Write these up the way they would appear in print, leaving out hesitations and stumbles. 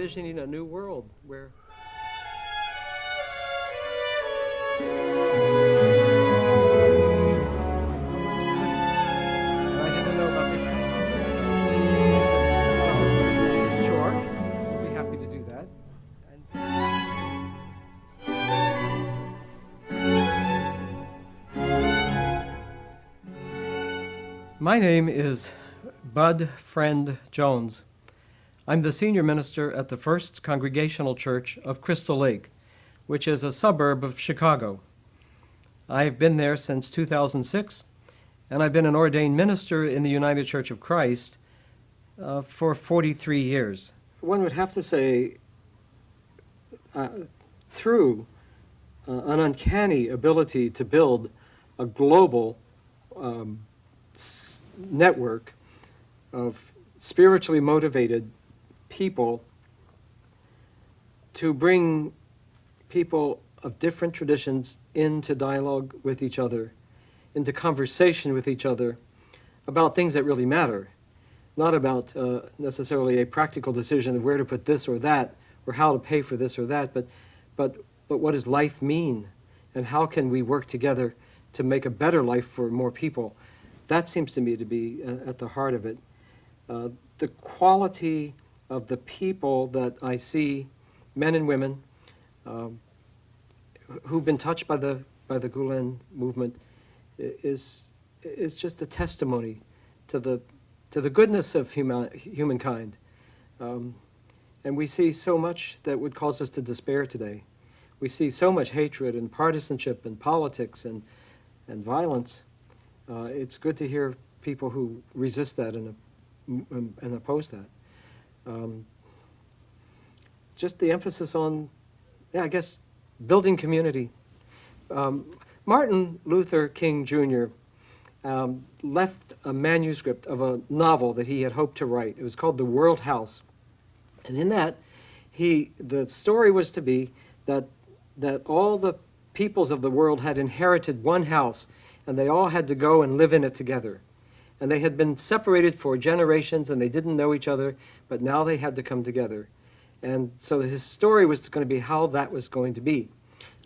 envisioning a new world where I didn't know about this custom. I said, sure, we'll be happy to do that. My name is Bud Friend Jones. I'm the senior minister at the First Congregational Church of Crystal Lake, which is a suburb of Chicago. I've been there since 2006, and I've been an ordained minister in the United Church of Christ for 43 years. One would have to say, through an uncanny ability to build a global network of spiritually motivated people, to bring people of different traditions into dialogue with each other, into conversation with each other about things that really matter, not about necessarily a practical decision of where to put this or that, or how to pay for this or that, but what does life mean, and how can we work together to make a better life for more people? That seems to me to be at the heart of it. The quality of the people that I see, men and women, who've been touched by the Gulen movement, is just a testimony to the goodness of humankind. And we see so much that would cause us to despair today. We see so much hatred and partisanship and politics and violence. It's good to hear people who resist that and oppose that. Just the emphasis on, I guess, building community. Martin Luther King Jr. Left a manuscript of a novel that he had hoped to write. It was called The World House. And in that, the story was to be that all the peoples of the world had inherited one house, and they all had to go and live in it together. And they had been separated for generations, and they didn't know each other, but now they had to come together. And so his story was going to be how that was going to be.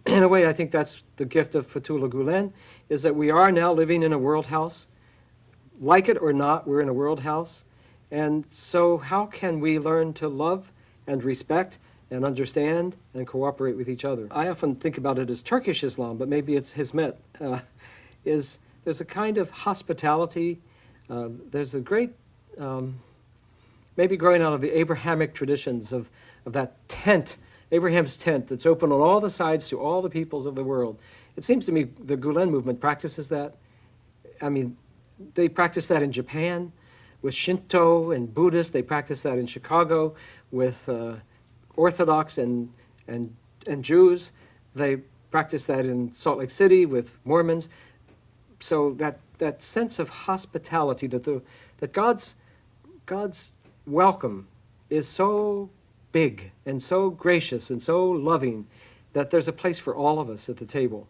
In a way, I think that's the gift of Fethullah Gulen, is that we are now living in a world house. Like it or not, we're in a world house. And so how can we learn to love and respect and understand and cooperate with each other? I often think about it as Turkish Islam, but maybe it's Hizmet. There's a kind of hospitality. There's a great, maybe growing out of the Abrahamic traditions of that tent, Abraham's tent that's open on all the sides to all the peoples of the world. It seems to me the Gulen movement practices that. I mean, they practice that in Japan with Shinto and Buddhists. They practice that in Chicago with Orthodox and Jews. They practice that in Salt Lake City with Mormons. So that sense of hospitality, that God's welcome is so big and so gracious and so loving that there's a place for all of us at the table.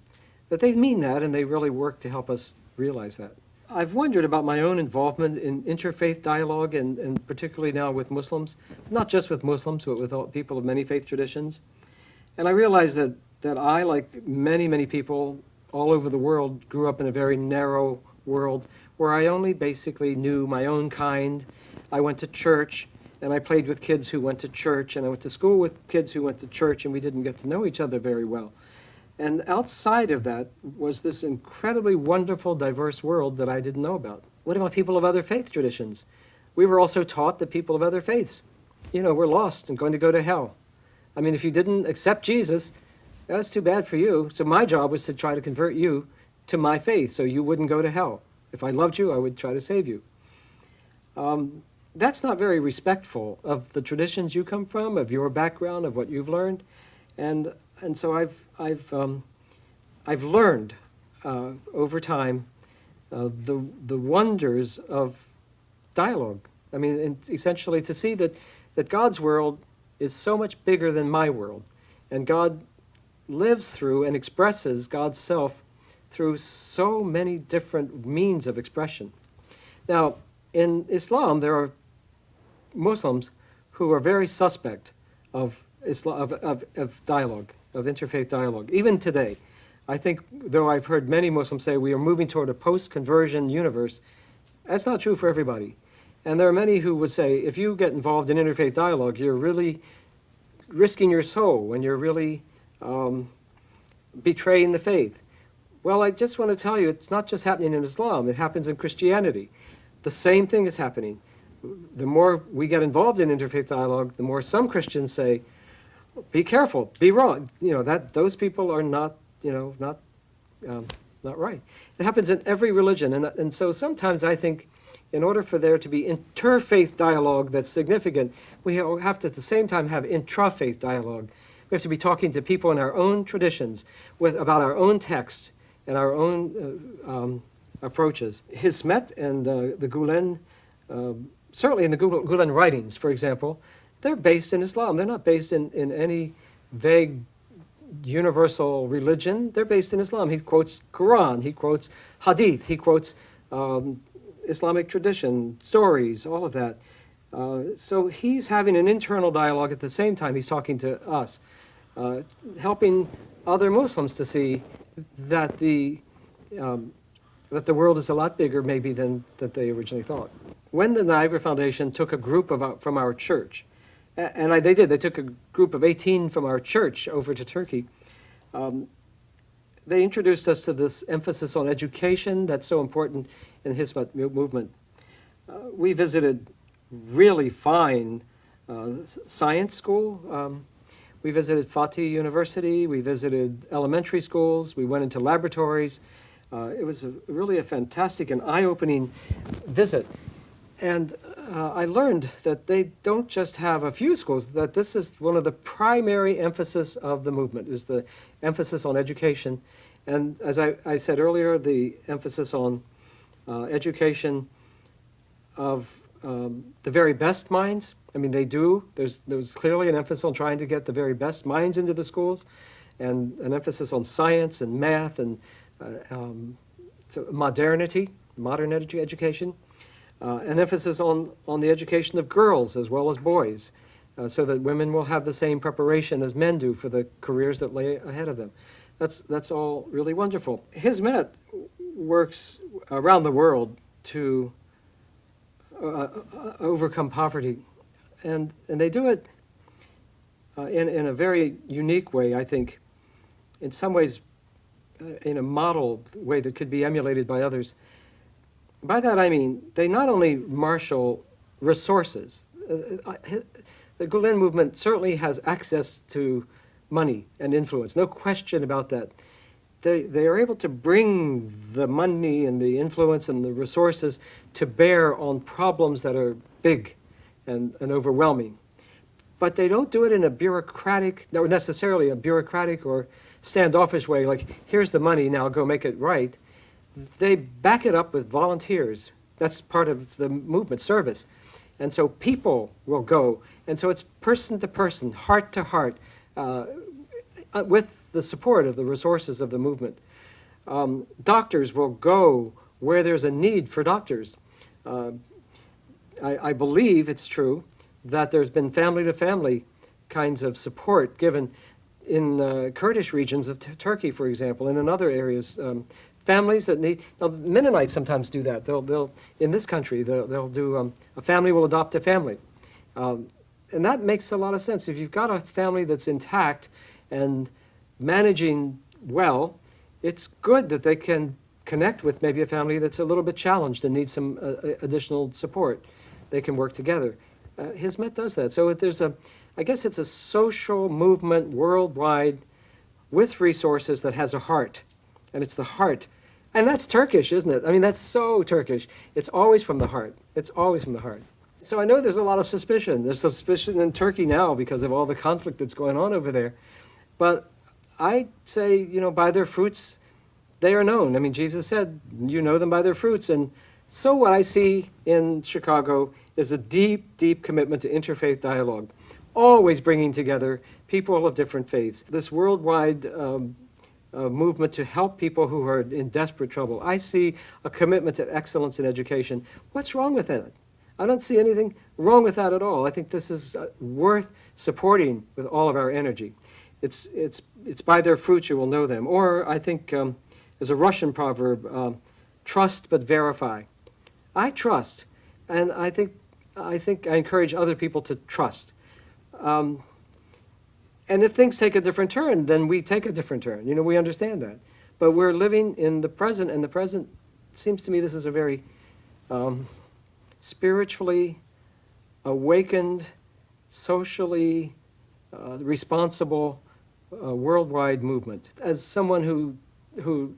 That they mean that, and they really work to help us realize that. I've wondered about my own involvement in interfaith dialogue, and particularly now with Muslims, not just with Muslims, but with all people of many faith traditions. And I realized that I, like many, many people all over the world, grew up in a very narrow world where I only basically knew my own kind. I went to church, and I played with kids who went to church, and I went to school with kids who went to church, and we didn't get to know each other very well. And outside of that was this incredibly wonderful, diverse world that I didn't know about. What about people of other faith traditions? We were also taught that people of other faiths, were lost and going to go to hell. I mean, if you didn't accept Jesus, that's too bad for you. So my job was to try to convert you to my faith so you wouldn't go to hell. If I loved you, I would try to save you. That's not very respectful of the traditions you come from, of your background, of what you've learned. And so I've learned over time the wonders of dialogue. I mean, essentially to see that God's world is so much bigger than my world, and God lives through and expresses God's self through so many different means of expression. Now, in Islam, there are Muslims who are very suspect of Islam, of dialogue, of interfaith dialogue. Even today, I think, though I've heard many Muslims say we are moving toward a post-conversion universe, that's not true for everybody. And there are many who would say, if you get involved in interfaith dialogue, you're really risking your soul and you're really betraying the faith. Well, I just want to tell you, it's not just happening in Islam, it happens in Christianity. The same thing is happening. The more we get involved in interfaith dialogue, the more some Christians say, be careful, be wrong. You know, that those people are not, you know, not right. It happens in every religion. And so sometimes I think in order for there to be interfaith dialogue that's significant, we have to at the same time have intrafaith dialogue. We have to be talking to people in our own traditions about our own text and our own approaches. Hizmet and the Gulen, certainly in the Gulen writings, for example, they're based in Islam. They're not based in any vague universal religion. They're based in Islam. He quotes Quran, he quotes Hadith, he quotes Islamic tradition, stories, all of that. So he's having an internal dialogue at the same time he's talking to us, helping other Muslims to see that the world is a lot bigger maybe than that they originally thought. When the Niagara Foundation took a group from our church, and they took a group of 18 from our church over to Turkey, they introduced us to this emphasis on education that's so important in the Hizmet movement. We visited really fine science school. We visited Fatih University. We visited elementary schools. We went into laboratories. It was really a fantastic and eye-opening visit. And I learned that they don't just have a few schools, that this is one of the primary emphasis of the movement, is the emphasis on education. And as I said earlier, the emphasis on education of the very best minds. I mean, they do. There's clearly an emphasis on trying to get the very best minds into the schools, and an emphasis on science and math and so modern education. An emphasis on the education of girls as well as boys, so that women will have the same preparation as men do for the careers that lay ahead of them. That's all really wonderful. Hizmet works around the world to overcome poverty, and they do it in a very unique way, I think, in some ways in a modeled way that could be emulated by others. By that I mean, they not only marshal resources. The Gulen movement certainly has access to money and influence, no question about that. They are able to bring the money and the influence and the resources to bear on problems that are big and overwhelming. But they don't do it in a bureaucratic, or necessarily a bureaucratic or standoffish way, like, here's the money, now go make it right. They back it up with volunteers. That's part of the movement service. And so people will go. And so it's person to person, heart to heart, with the support of the resources of the movement. Doctors will go where there's a need for doctors. I believe it's true that there's been family-to-family kinds of support given in Kurdish regions of Turkey, for example, and in other areas. Families that need, now Mennonites sometimes do that. They'll in this country, they'll do, a family will adopt a family. And that makes a lot of sense. If you've got a family that's intact and managing well, it's good that they can connect with maybe a family that's a little bit challenged and needs some additional support. They can work together. Hizmet does that. So I guess it's a social movement worldwide with resources that has a heart. And it's the heart. And that's Turkish, isn't it? I mean, that's so Turkish. It's always from the heart. It's always from the heart. So I know there's a lot of suspicion. There's suspicion in Turkey now because of all the conflict that's going on over there. But I say, you know, by their fruits, they are known. I mean, Jesus said, you know them by their fruits. And so what I see in Chicago is a deep, deep commitment to interfaith dialogue, always bringing together people of different faiths. This worldwide movement to help people who are in desperate trouble. I see a commitment to excellence in education. What's wrong with that? I don't see anything wrong with that at all. I think this is worth supporting with all of our energy. It's by their fruits you will know them. Or I think there's a Russian proverb, trust but verify. I trust, and I think I encourage other people to trust. And if things take a different turn, then we take a different turn. You know, we understand that. But we're living in the present, and the present, seems to me, this is a very spiritually awakened, socially responsible worldwide movement. As someone who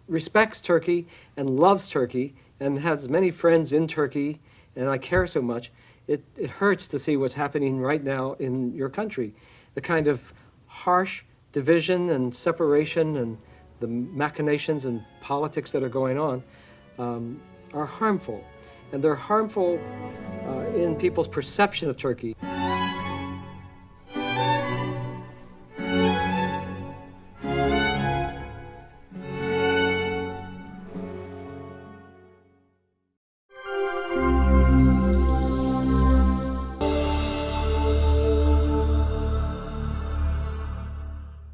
respects Turkey and loves Turkey and has many friends in Turkey, and I care so much, it hurts to see what's happening right now in your country. The kind of harsh division and separation and the machinations and politics that are going on are harmful. And they're harmful in people's perception of Turkey.